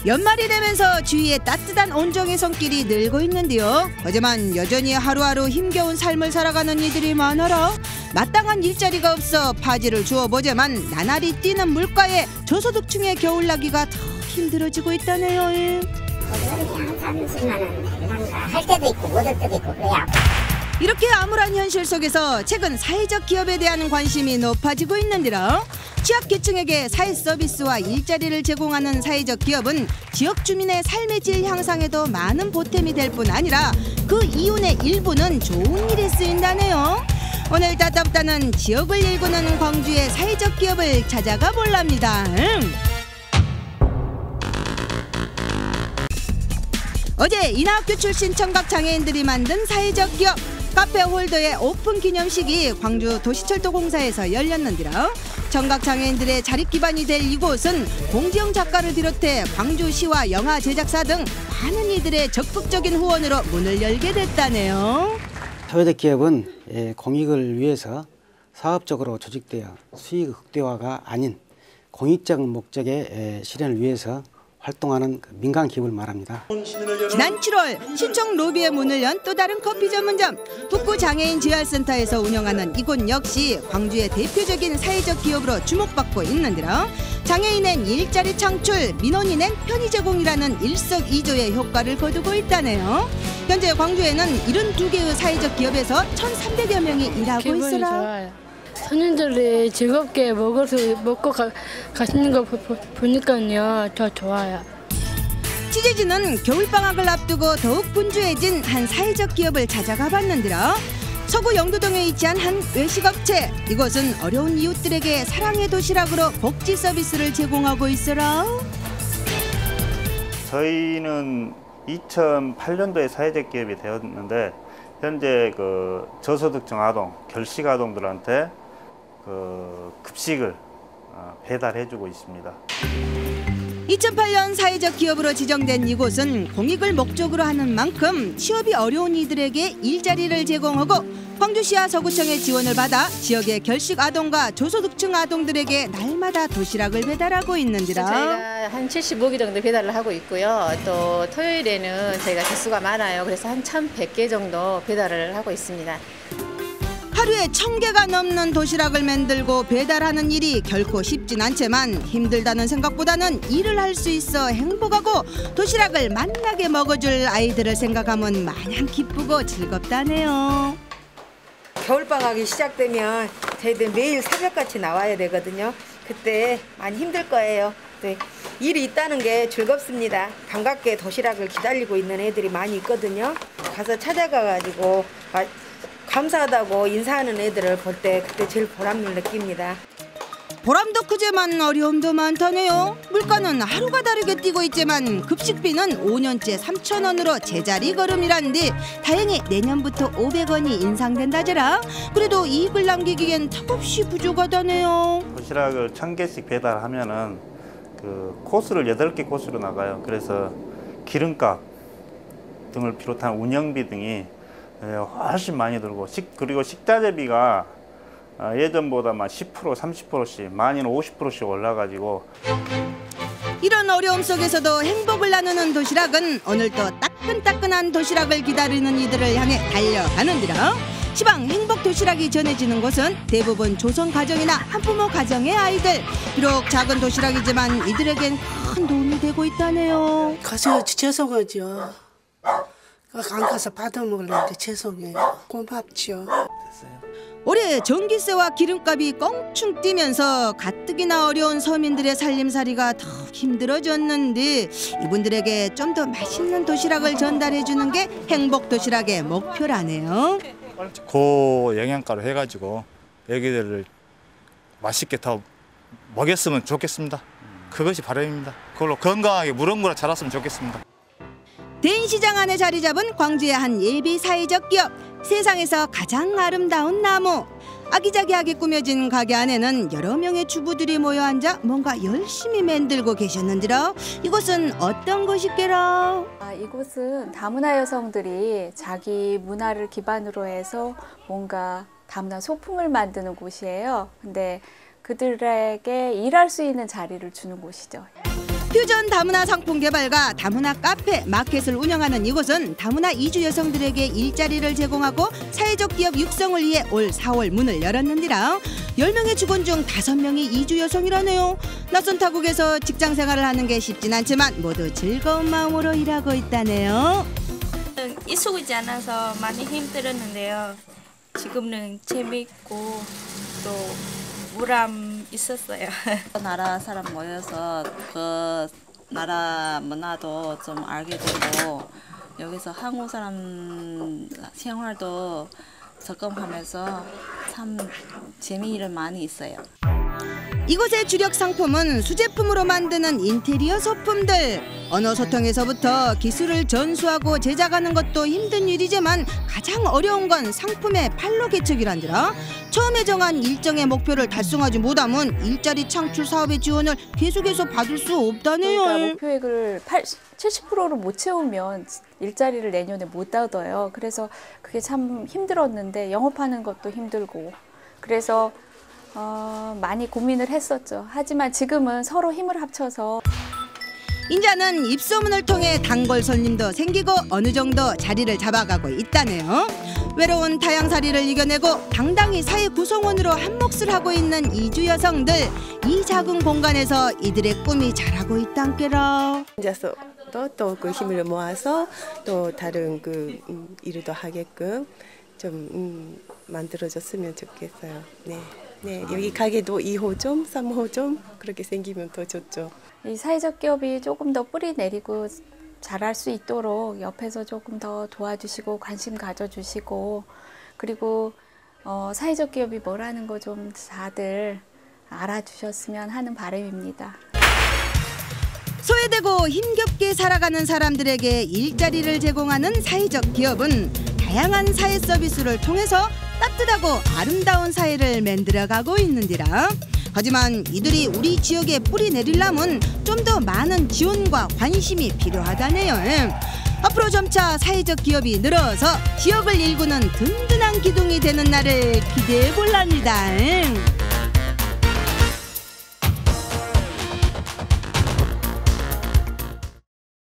연말이 되면서 주위에 따뜻한 온정의 손길이 늘고 있는데요. 하지만 여전히 하루하루 힘겨운 삶을 살아가는 이들이 많아라. 마땅한 일자리가 없어 파지를 주워보자만 나날이 뛰는 물가에 저소득층의 겨울나기가 더 힘들어지고 있다네요. 할 때도 있고 못 할 때도 있고 그래야. 이렇게 암울한 현실 속에서 최근 사회적 기업에 대한 관심이 높아지고 있는데요. 취약계층에게 사회 서비스와 일자리를 제공하는 사회적 기업은 지역 주민의 삶의 질 향상에도 많은 보탬이 될 뿐 아니라 그 이윤의 일부는 좋은 일에 쓰인다네요. 오늘 따뜻하는 지역을 일구는 광주의 사회적 기업을 찾아가 볼랍니다. 어제 인하학교 출신 청각장애인들이 만든 사회적 기업 카페홀더의 오픈 기념식이 광주 도시철도공사에서 열렸는데요. 청각장애인들의 자립 기반이 될 이곳은 공지영 작가를 비롯해 광주시와 영화 제작사 등 많은 이들의 적극적인 후원으로 문을 열게 됐다네요. 사회적 기업은 공익을 위해서 사업적으로 조직되어 수익 극대화가 아닌 공익적 목적의 실현을 위해서 활동하는 민간 기업을 말합니다. 지난 7월 신청 로비에 문을 연 또 다른 커피 전문점 북구장애인 재활센터에서 운영하는 이곳 역시 광주의 대표적인 사회적 기업으로 주목받고 있는데요. 장애인엔 일자리 창출, 민원인엔 편의 제공이라는 일석이조의 효과를 거두고 있다네요. 현재 광주에는 72개의 사회적 기업에서 1,300여 명이 일하고 있으라. 좋아요. 손님들이 즐겁게 먹고 가시는 거 보니까요 더 좋아요. 취재진은 겨울방학을 앞두고 더욱 분주해진 한 사회적 기업을 찾아가 봤는데요. 서구 영도동에 위치한 한 외식업체. 이곳은 어려운 이웃들에게 사랑의 도시락으로 복지 서비스를 제공하고 있어라. 저희는 2008년도에 사회적 기업이 되었는데 현재 그 저소득층 아동, 결식 아동들한테 급식을 배달해주고 있습니다. 2008년 사회적 기업으로 지정된 이곳은 공익을 목적으로 하는 만큼 취업이 어려운 이들에게 일자리를 제공하고 광주시와 서구청의 지원을 받아 지역의 결식 아동과 저소득층 아동들에게 날마다 도시락을 배달하고 있는데라. 저희가 한 75개 정도 배달을 하고 있고요. 또 토요일에는 저희가 개수가 많아요. 그래서 한 1,100개 정도 배달을 하고 있습니다. 하루에 1,000개가 넘는 도시락을 만들고 배달하는 일이 결코 쉽진 않지만 힘들다는 생각보다는 일을 할 수 있어 행복하고 도시락을 맛나게 먹어줄 아이들을 생각하면 마냥 기쁘고 즐겁다네요. 겨울방학이 시작되면 저희들 매일 새벽같이 나와야 되거든요. 그때 많이 힘들 거예요. 네, 일이 있다는 게 즐겁습니다. 반갑게 도시락을 기다리고 있는 애들이 많이 있거든요. 가서 찾아가가지고 감사하다고 인사하는 애들을 볼 때 그때 제일 보람을 느낍니다. 보람도 크지만 어려움도 많다네요. 물가는 하루가 다르게 뛰고 있지만 급식비는 5년째 3,000원으로 제자리 걸음이란데 다행히 내년부터 500원이 인상된다더라. 그래도 이익을 남기기엔 턱없이 부족하다네요. 도시락을 1,000개씩 배달하면은 그 코스를 8개 코스로 나가요. 그래서 기름값 등을 비롯한 운영비 등이 훨씬 많이 들고 그리고 식자재비가 예전보다 10%, 30%씩 많이는 50%씩 올라가지고 이런 어려움 속에서도 행복을 나누는 도시락은 오늘도 따끈따끈한 도시락을 기다리는 이들을 향해 달려가는데라. 시방 행복 도시락이 전해지는 곳은 대부분 조선 가정이나 한부모 가정의 아이들. 비록 작은 도시락이지만 이들에겐 큰 도움이 되고 있다네요. 가서 죄송하죠. 안 가서 받아 먹으려는데 죄송해요. 고맙죠. 올해 전기세와 기름값이 껑충 뛰면서 가뜩이나 어려운 서민들의 살림살이가 더 힘들어졌는데 이분들에게 좀 더 맛있는 도시락을 전달해주는 게 행복 도시락의 목표라네요. 고영양가로 해가지고 애기들을 맛있게 더 먹였으면 좋겠습니다. 그것이 바람입니다. 그걸로 건강하게 무럭무럭 자랐으면 좋겠습니다. 대인시장 안에 자리 잡은 광주의 한 예비 사회적 기업. 세상에서 가장 아름다운 나무. 아기자기하게 꾸며진 가게 안에는 여러 명의 주부들이 모여 앉아 뭔가 열심히 만들고 계셨는데요. 이곳은 어떤 곳이게라? 이곳은 다문화 여성들이 자기 문화를 기반으로 해서 뭔가 다문화 소품을 만드는 곳이에요. 근데 그들에게 일할 수 있는 자리를 주는 곳이죠. 퓨전 다문화 상품 개발과 다문화 카페, 마켓을 운영하는 이곳은 다문화 이주 여성들에게 일자리를 제공하고 사회적 기업 육성을 위해 올 4월 문을 열었는데라 10명의 직원 중 5명이 이주 여성이라네요. 낯선 타국에서 직장 생활을 하는 게 쉽진 않지만 모두 즐거운 마음으로 일하고 있다네요. 익숙하지 않아서 많이 힘들었는데요. 지금은 재미있고 또 우람 있었어요. 나라 사람 모여서 그 나라 문화도 좀 알게 되고 여기서 한국 사람 생활도 적응하면서 참 재미를 많이 있어요. 이곳의 주력 상품은 수제품으로 만드는 인테리어 소품들. 언어 소통에서부터 기술을 전수하고 제작하는 것도 힘든 일이지만 가장 어려운 건 상품의 판로 개척이란지라. 처음에 정한 일정의 목표를 달성하지 못하면 일자리 창출 사업의 지원을 계속해서 받을 수 없다네요. 그러니까 목표액을 70%를 못 채우면 일자리를 내년에 못 얻어요. 그래서 그게 참 힘들었는데 영업하는 것도 힘들고 그래서 많이 고민을 했었죠. 하지만 지금은 서로 힘을 합쳐서 인자는 입소문을 통해 단골 손님도 생기고 어느 정도 자리를 잡아가고 있다네요. 외로운 타향살이를 이겨내고 당당히 사회 구성원으로 한 몫을 하고 있는 이주 여성들. 이 작은 공간에서 이들의 꿈이 자라고 있단께라. 혼자서 또 그 힘을 모아서 또 다른 그 일도 하게끔 좀 만들어줬으면 좋겠어요. 네, 여기 가게도 2호점, 3호점 그렇게 생기면 더 좋죠. 이 사회적 기업이 조금 더 뿌리 내리고 잘할 수 있도록 옆에서 조금 더 도와주시고 관심 가져주시고 그리고 사회적 기업이 뭐라는 거 좀 다들 알아주셨으면 하는 바람입니다. 소외되고 힘겹게 살아가는 사람들에게 일자리를 제공하는 사회적 기업은 다양한 사회 서비스를 통해서 따뜻하고 아름다운 사회를 만들어가고 있는디라. 하지만 이들이 우리 지역에 뿌리 내리려면 좀 더 많은 지원과 관심이 필요하다네요. 앞으로 점차 사회적 기업이 늘어서 지역을 일구는 든든한 기둥이 되는 날을 기대해 볼랍니다.